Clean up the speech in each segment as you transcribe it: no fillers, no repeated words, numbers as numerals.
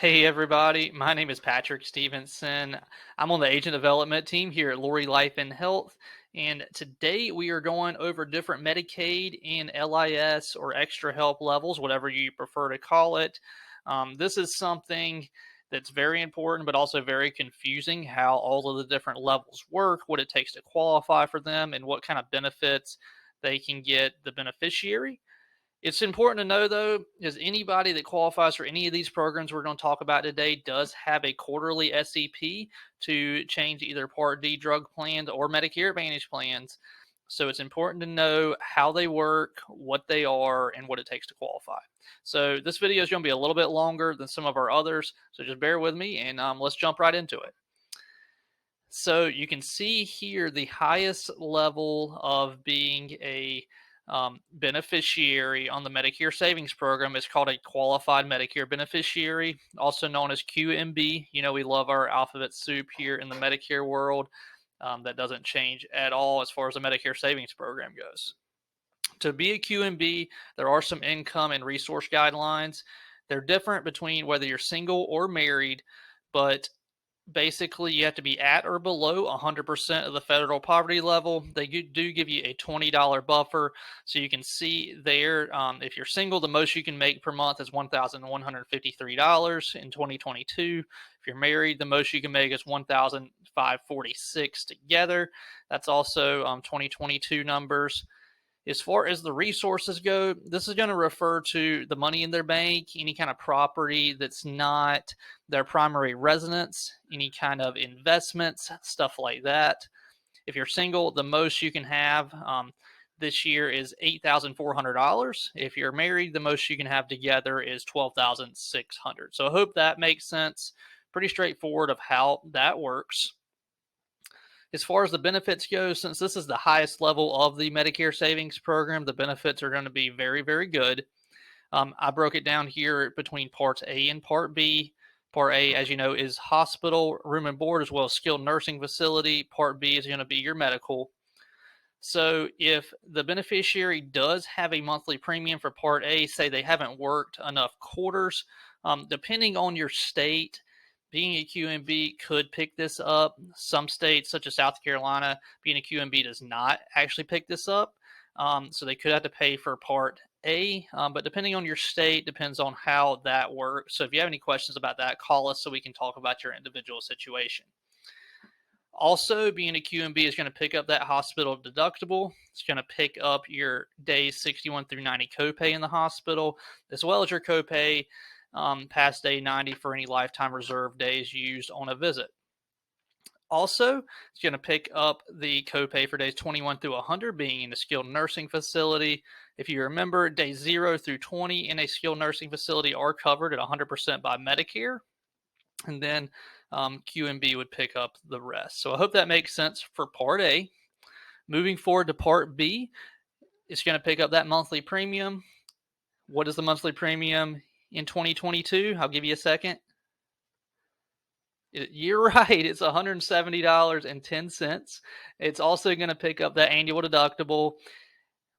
Hey everybody, my name is Patrick Stevenson. I'm on the agent development team here at Lori Life and Health, and today we are going over different Medicaid and LIS or extra help levels, whatever you prefer to call it. This is something that's very important, but also very confusing how all of the different levels work, what it takes to qualify for them, and what kind of benefits they can get the beneficiary. It's important to know, though, is anybody that qualifies for any of these programs we're going to talk about today does have a quarterly SEP to change either Part D drug plans or Medicare Advantage plans. So it's important to know how they work, what they are, and what it takes to qualify. So this video is going to be a little bit longer than some of our others, so just bear with me and let's jump right into it. So you can see here the highest level of being a beneficiary on the Medicare Savings Program is called a qualified Medicare beneficiary, also known as QMB. You know, we love our alphabet soup here in the Medicare world. That doesn't change at all as far as the Medicare Savings Program goes. To be a QMB, there are some income and resource guidelines. They're different between whether you're single or married, but basically you have to be at or below 100% of the federal poverty level. They do give you a $20 buffer, so you can see there, if you're single, the most you can make per month is $1,153 in 2022. If you're married, the most you can make is $1,546 together. That's also 2022 numbers. As far as the resources go, this is going to refer to the money in their bank, any kind of property that's not their primary residence, any kind of investments, stuff like that. If you're single, the most you can have this year is $8,400. If you're married, the most you can have together is $12,600. So I hope that makes sense. Pretty straightforward of how that works. As far as the benefits go, since this is the highest level of the Medicare Savings Program, the benefits are going to be very, very good. I broke it down here between Parts A and Part B. Part A, as you know, is hospital, room and board, as well as skilled nursing facility. Part B is going to be your medical. So if the beneficiary does have a monthly premium for Part A, say they haven't worked enough quarters, depending on your state, being a QMB could pick this up. Some states, such as South Carolina, being a QMB does not actually pick this up. So they could have to pay for Part A, but depending on your state, depends on how that works. So if you have any questions about that, call us so we can talk about your individual situation. Also, being a QMB is going to pick up that hospital deductible. It's going to pick up your days 61 through 90 copay in the hospital, as well as your copay past day 90 for any lifetime reserve days used on a visit. Also, it's going to pick up the copay for days 21 through 100 being in a skilled nursing facility. If you remember, days 0 through 20 in a skilled nursing facility are covered at 100% by Medicare. And then QMB would pick up the rest. So I hope that makes sense for Part A. Moving forward to Part B, it's going to pick up that monthly premium. What is the monthly premium in 2022? I'll give you a second. You're right. It's $170.10. It's also going to pick up that annual deductible.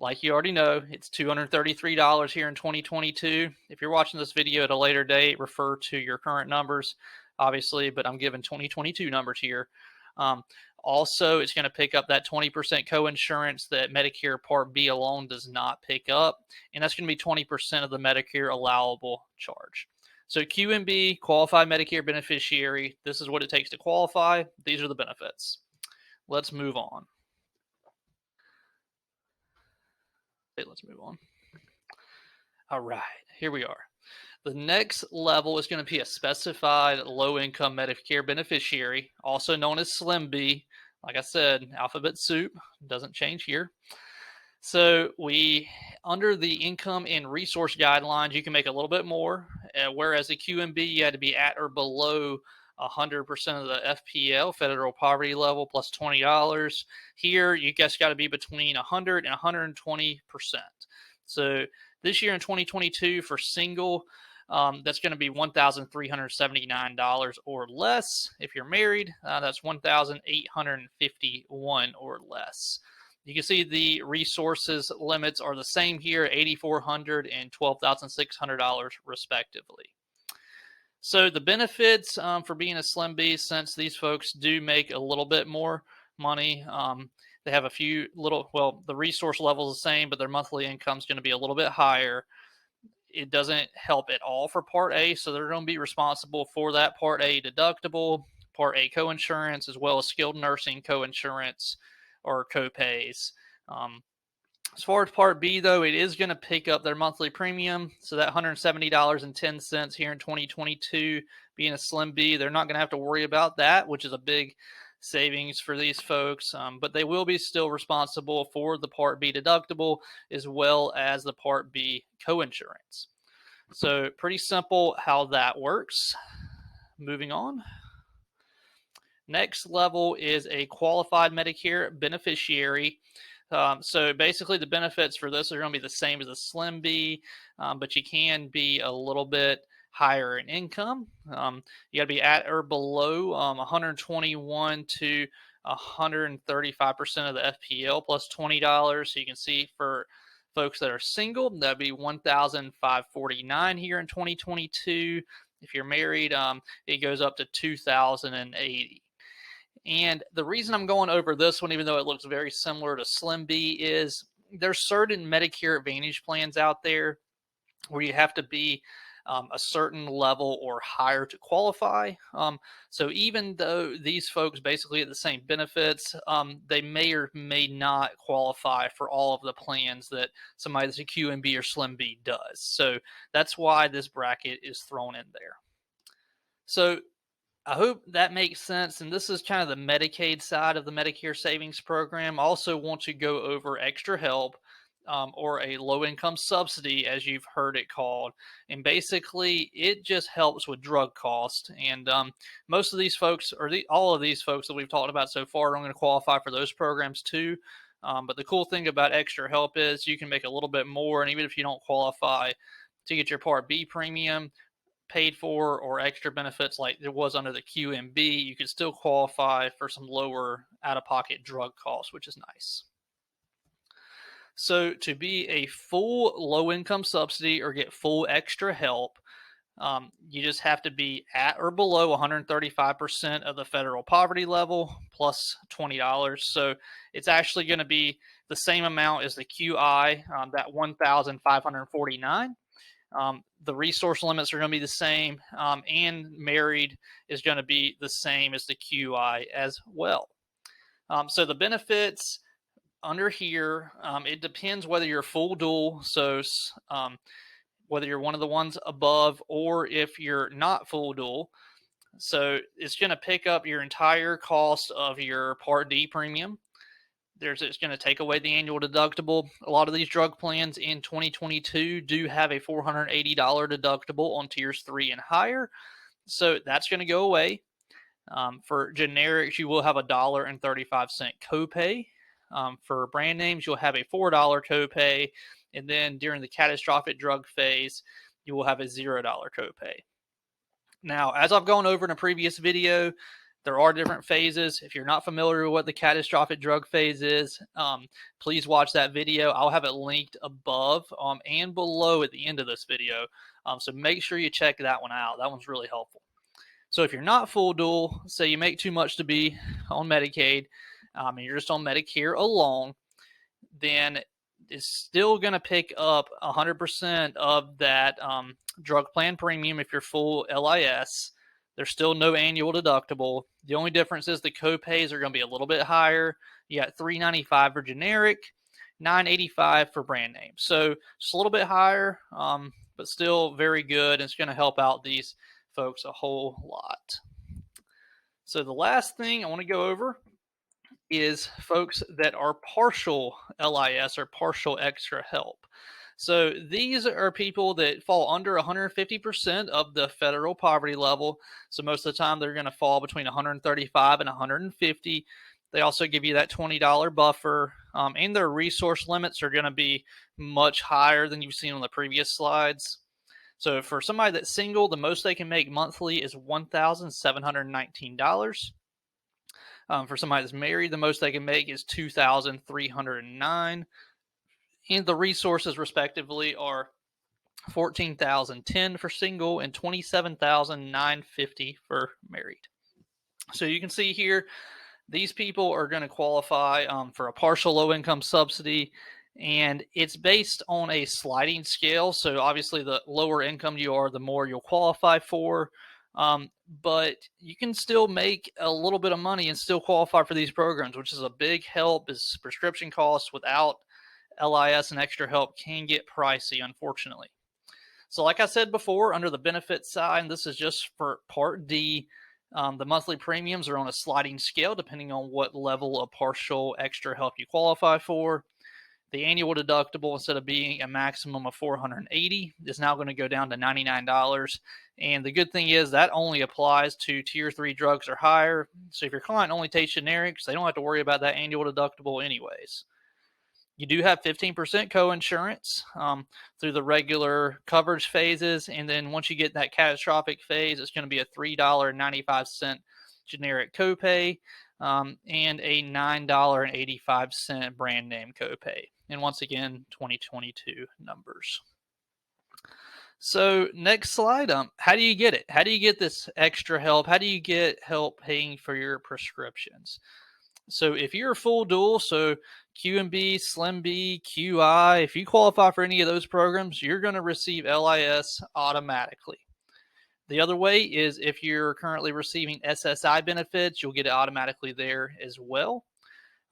Like you already know, it's $233 here in 2022. If you're watching this video at a later date, refer to your current numbers, obviously, but I'm giving 2022 numbers here. Also, it's going to pick up that 20% coinsurance that Medicare Part B alone does not pick up, and that's going to be 20% of the Medicare allowable charge. So QMB, qualified Medicare beneficiary, this is what it takes to qualify. These are the benefits. Let's move on. Let's move on. All right, here we are. The next level is going to be a specified low-income Medicare beneficiary, also known as SLIM-B. Like I said, alphabet soup, doesn't change here. So under the income and resource guidelines, you can make a little bit more, whereas the QMB, you had to be at or below 100% of the FPL, federal poverty level, plus $20. Here, you guys got to be between 100 and 120%. So this year in 2022 for single, that's going to be $1,379 or less. If you're married, that's $1,851 or less. You can see the resources limits are the same here, $8,400 and $12,600 respectively. So the benefits for being a Slim B, since these folks do make a little bit more money, they have a few little, well, the resource level is the same, but their monthly income is going to be a little bit higher. It doesn't help at all for Part A, so they're going to be responsible for that Part A deductible, Part A coinsurance, as well as skilled nursing coinsurance or copays. Um, as far as Part B, though, it is going to pick up their monthly premium. So that $170.10 here in 2022, being a Slim B, they're not going to have to worry about that, which is a big savings for these folks. But they will be still responsible for the Part B deductible as well as the Part B coinsurance. So pretty simple how that works. Moving on. Next level is a qualified Medicare beneficiary. So basically, the benefits for this are going to be the same as a Slim B, but you can be a little bit higher in income. You got to be at or below 121 to 135% of the FPL plus $20. So you can see for folks that are single, that'd be $1,549 here in 2022. If you're married, it goes up to $2,080. And the reason I'm going over this one, even though it looks very similar to Slim B, is there's certain Medicare Advantage plans out there where you have to be a certain level or higher to qualify. So even though these folks basically have the same benefits, they may or may not qualify for all of the plans that somebody that's a QMB or Slim B does. So that's why this bracket is thrown in there. So I hope that makes sense. And this is kind of the Medicaid side of the Medicare Savings Program. I also want to go over extra help, or a low income subsidy, as you've heard it called. And basically, it just helps with drug cost. And most of these folks, or all of these folks that we've talked about so far, are going to qualify for those programs too. But the cool thing about extra help is you can make a little bit more. And even if you don't qualify to get your Part B premium paid for or extra benefits like there was under the QMB, you could still qualify for some lower out-of-pocket drug costs, which is nice. So to be a full low-income subsidy or get full extra help, you just have to be at or below 135% of the federal poverty level plus $20. So it's actually going to be the same amount as the QI, that $1,549. The resource limits are going to be the same, and married is going to be the same as the QI as well. So the benefits under here, it depends whether you're full dual, so whether you're one of the ones above or if you're not full dual. So it's going to pick up your entire cost of your Part D premium. It's going to take away the annual deductible. A lot of these drug plans in 2022 do have a $480 deductible on tiers 3 and higher. So that's going to go away. For generics, you will have a $1.35 copay. For brand names, you'll have a $4 copay. And then during the catastrophic drug phase, you will have a $0 copay. Now, as I've gone over in a previous video, there are different phases. If you're not familiar with what the catastrophic drug phase is, please watch that video. I'll have it linked above and below at the end of this video. So make sure you check that one out. That one's really helpful. So if you're not full dual, say you make too much to be on Medicaid, and you're just on Medicare alone, then it's still going to pick up 100% of that drug plan premium if you're full LIS. There's still no annual deductible. The only difference is the copays are going to be a little bit higher. You got $395 for generic, $985 for brand name. So just a little bit higher, but still very good. And it's going to help out these folks a whole lot. So the last thing I want to go over is folks that are partial LIS or partial extra help. So these are people that fall under 150% of the federal poverty level. So most of the time they're going to fall between 135 and 150. They also give you that $20 buffer, and their resource limits are going to be much higher than you've seen on the previous slides. So for somebody that's single, the most they can make monthly is $1,719. For somebody that's married, the most they can make is $2,309. And the resources, respectively, are $14,010 for single, and $27,950 for married. So you can see here, these people are going to qualify for a partial low-income subsidy, and it's based on a sliding scale. So obviously, the lower income you are, the more you'll qualify for. But you can still make a little bit of money and still qualify for these programs, which is a big help. Is prescription costs without LIS and extra help can get pricey, unfortunately. So like I said before, under the benefits side, and this is just for Part D, the monthly premiums are on a sliding scale depending on what level of partial extra help you qualify for. The annual deductible, instead of being a maximum of $480, is now going to go down to $99. And the good thing is that only applies to Tier 3 drugs or higher. So if your client only takes generics, they don't have to worry about that annual deductible anyways. You do have 15% co-insurance through the regular coverage phases. And then once you get that catastrophic phase, it's going to be a $3.95 generic copay and a $9.85 brand name copay. And once again, 2022 numbers. So next slide, how do you get it? How do you get this extra help? How do you get help paying for your prescriptions? So if you're a full dual, so QMB, Slim B, QI, if you qualify for any of those programs, you're going to receive LIS automatically. The other way is if you're currently receiving SSI benefits, you'll get it automatically there as well.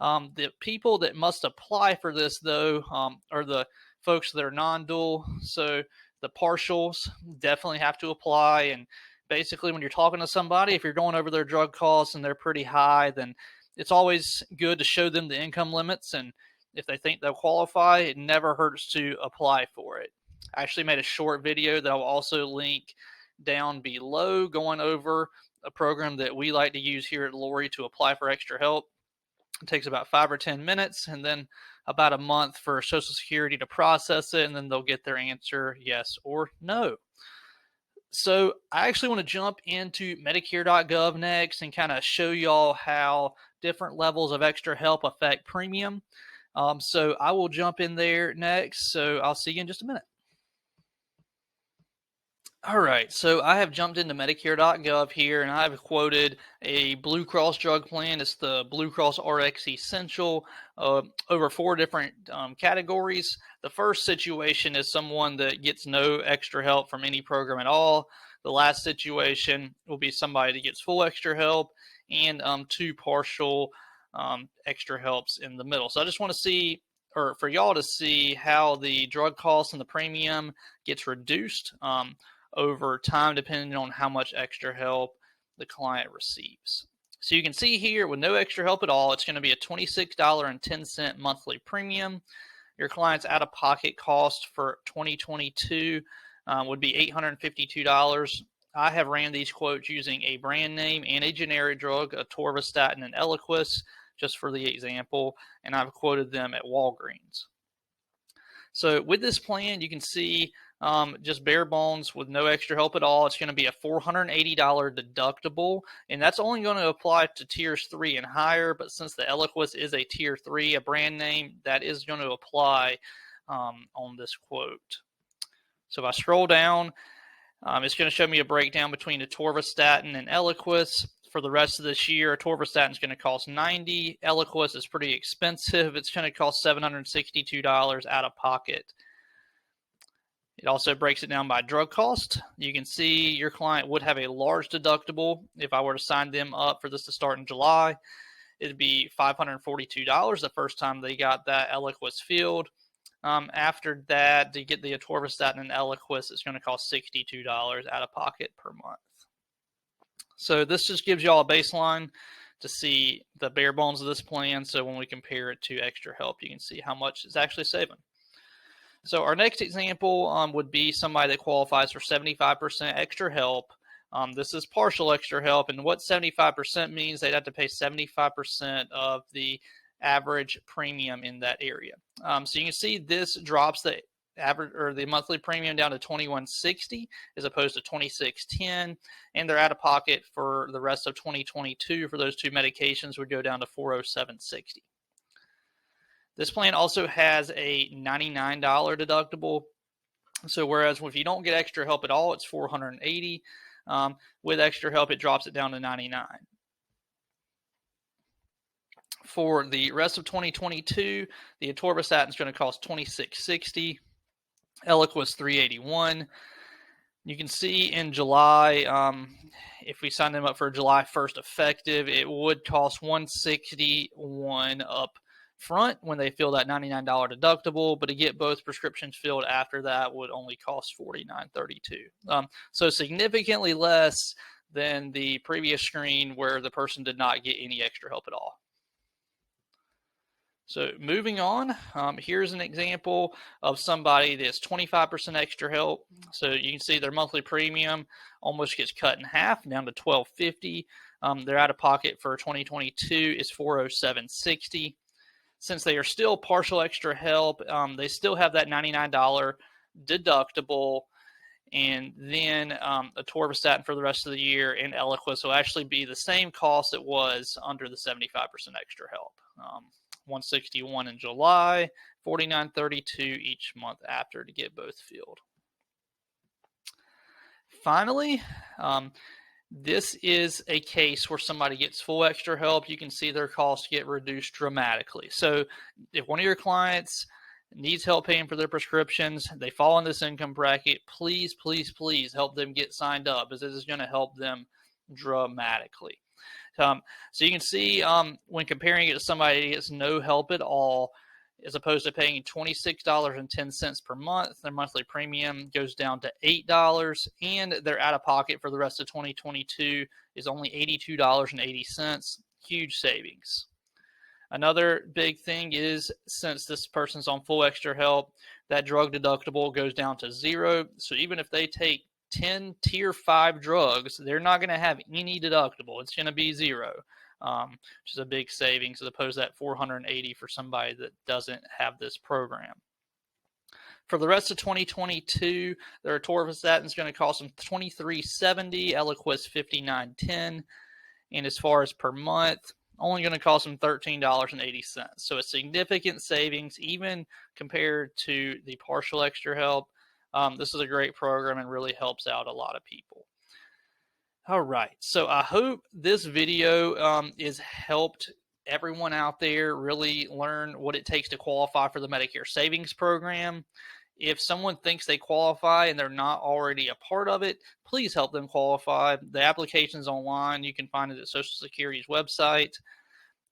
The people that must apply for this, though, are the folks that are non-dual. So the partials definitely have to apply. And basically, when you're talking to somebody, if you're going over their drug costs and they're pretty high, then it's always good to show them the income limits. And if they think they'll qualify, it never hurts to apply for it. I actually made a short video that I'll also link down below going over a program that we like to use here at Lori to apply for extra help. It takes about 5 or 10 minutes and then about a month for Social Security to process it, and then they'll get their answer yes or no. So I actually want to jump into Medicare.gov next and kind of show y'all how different levels of extra help affect premium. So I will jump in there next. So I'll see you in just a minute. All right, so I have jumped into Medicare.gov here, and I've quoted a Blue Cross drug plan. It's the Blue Cross RX Essential, over 4 different categories. The first situation is someone that gets no extra help from any program at all. The last situation will be somebody that gets full extra help, and 2 partial extra helps in the middle. So I just want to see, or for y'all to see, how the drug costs and the premium gets reduced over time, depending on how much extra help the client receives. So you can see here, with no extra help at all, it's going to be a $26.10 monthly premium. Your client's out-of-pocket cost for 2022 would be $852. I have ran these quotes using a brand name and a generic drug, atorvastatin and Eliquis, just for the example, and I've quoted them at Walgreens. So with this plan, you can see just bare bones with no extra help at all, it's going to be a $480 deductible, and that's only going to apply to tiers 3 and higher. But since the Eliquis is a tier 3, a brand name, that is going to apply on this quote. So if I scroll down, it's going to show me a breakdown between atorvastatin and Eliquis. For the rest of this year, atorvastatin is going to cost $90. Eliquis is pretty expensive. It's going to cost $762 out of pocket. It also breaks it down by drug cost. You can see your client would have a large deductible. If I were to sign them up for this to start in July, it'd be $542 the first time they got that Eliquis filled. After that, to get the atorvastatin and Eliquis, it's going to cost $62 out of pocket per month. So this just gives y'all a baseline to see the bare bones of this plan. So when we compare it to extra help, you can see how much it's actually saving. So our next example would be somebody that qualifies for 75% extra help. This is partial extra help, and what 75% means, they'd have to pay 75% of the average premium in that area. So you can see this drops the average or the monthly premium down to $21.60 as opposed to $26.10, and their out of pocket for the rest of 2022 for those 2 medications would go down to $407.60. This plan also has a $99 deductible. So whereas if you don't get extra help at all, it's $480. With extra help, it drops it down to $99. For the rest of 2022, the atorvastatin is going to cost $26.60. Eliquis $381. You can see in July, if we sign them up for July 1st effective, it would cost $161 up front when they fill that $99 deductible, but to get both prescriptions filled after that would only cost $49.32. So significantly less than the previous screen where the person did not get any extra help at all. So moving on, here's an example of somebody that's 25% extra help. So you can see their monthly premium almost gets cut in half, down to $1,250. Their out of pocket for 2022 is $407.60. Since they are still partial extra help, they still have that $99 deductible. And then atorvastatin for the rest of the year and Eliquis will actually be the same cost it was under the 75% extra help. $161 in July, $49.32 each month after to get both filled. Finally, this is a case where somebody gets full extra help. You can see their costs get reduced dramatically. So if one of your clients needs help paying for their prescriptions, they fall in this income bracket, please, please, please help them get signed up, as this is going to help them dramatically. So you can see when comparing it to somebody who gets no help at all, as opposed to paying $26.10 per month, their monthly premium goes down to $8, and their out-of-pocket for the rest of 2022 is only $82.80. Huge savings. Another big thing is, since this person's on full extra help, that drug deductible goes down to $0. So even if they take 10 tier 5 drugs, they're not going to have any deductible. It's going to be $0, which is a big savings as opposed to that $480 for somebody that doesn't have this program. For the rest of 2022, their atorvastatin is going to cost them $23.70, Eliquis $59.10, and as far as per month, only going to cost them $13.80. So a significant savings even compared to the partial extra help. This is a great program and really helps out a lot of people. All right, so I hope this video has helped everyone out there really learn what it takes to qualify for the Medicare Savings Program. If someone thinks they qualify and they're not already a part of it, please help them qualify. The application's online. You can find it at Social Security's website.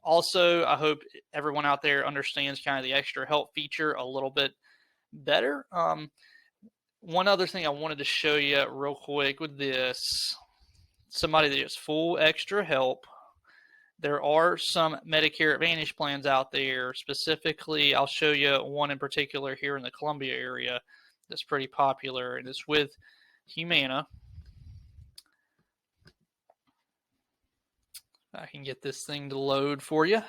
Also, I hope everyone out there understands kind of the extra help feature a little bit better. One other thing I wanted to show you real quick with this, somebody that gets full extra help. There are some Medicare Advantage plans out there. Specifically, I'll show you one in particular here in the Columbia area that's pretty popular, and it's with Humana. I can get this thing to load for you.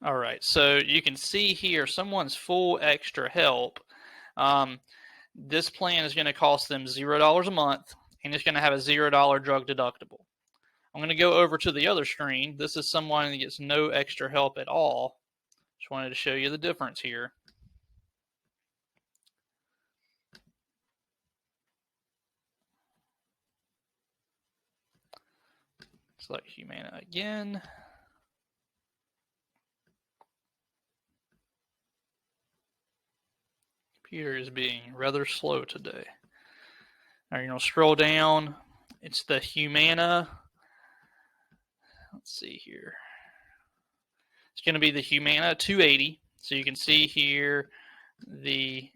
All right, so you can see here someone's full extra help. This plan is going to cost them $0 a month, and it's going to have a $0 drug deductible. I'm going to go over to the other screen. This is someone that gets no extra help at all. Just wanted to show you the difference here. Select Humana again. Computer is being rather slow today. All right, you're going to scroll down. It's the Humana. Let's see here. It's going to be the Humana 280. So you can see here the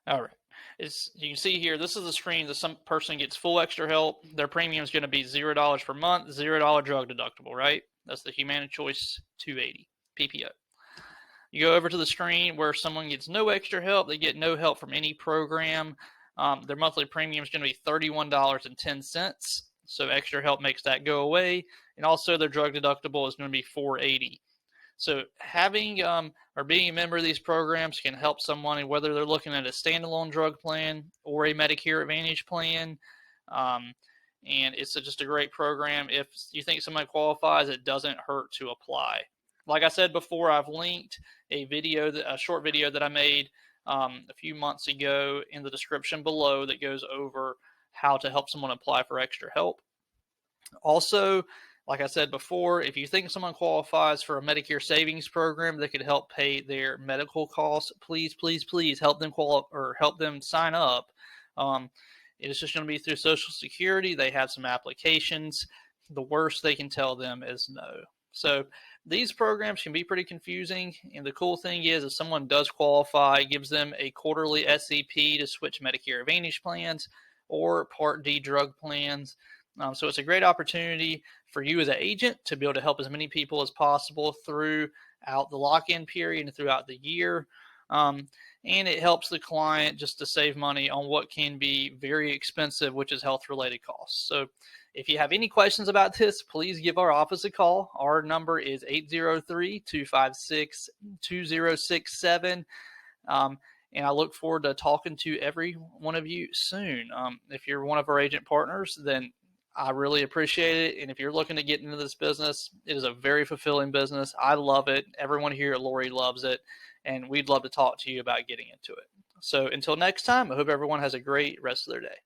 all right. You can see here, this is the screen that some person gets full extra help. Their premium is going to be $0 per month, $0 drug deductible, right? That's the Humana Choice 280 PPO. You go over to the screen where someone gets no extra help. They get no help from any program. Their monthly premium is going to be $31.10. So extra help makes that go away. And also their drug deductible is going to be $480. So having or being a member of these programs can help someone, whether they're looking at a standalone drug plan or a Medicare Advantage plan. And it's just a great program. If you think someone qualifies, it doesn't hurt to apply. Like I said before, I've linked a short video that I made a few months ago in the description below that goes over how to help someone apply for extra help. Also, like I said before, if you think someone qualifies for a Medicare Savings program that could help pay their medical costs, please, please, please help them help them sign up. It's just going to be through Social Security. They have some applications. The worst they can tell them is no. So these programs can be pretty confusing. And the cool thing is, if someone does qualify, it gives them a quarterly SEP to switch Medicare Advantage plans or Part D drug plans. So it's a great opportunity for you as an agent to be able to help as many people as possible throughout the lock-in period and throughout the year. And it helps the client just to save money on what can be very expensive, which is health-related costs. So if you have any questions about this, please give our office a call. Our number is 803-256-2067. And I look forward to talking to every one of you soon. If you're one of our agent partners, then I really appreciate it. And if you're looking to get into this business, it is a very fulfilling business. I love it. Everyone here at Lori loves it. And we'd love to talk to you about getting into it. So until next time, I hope everyone has a great rest of their day.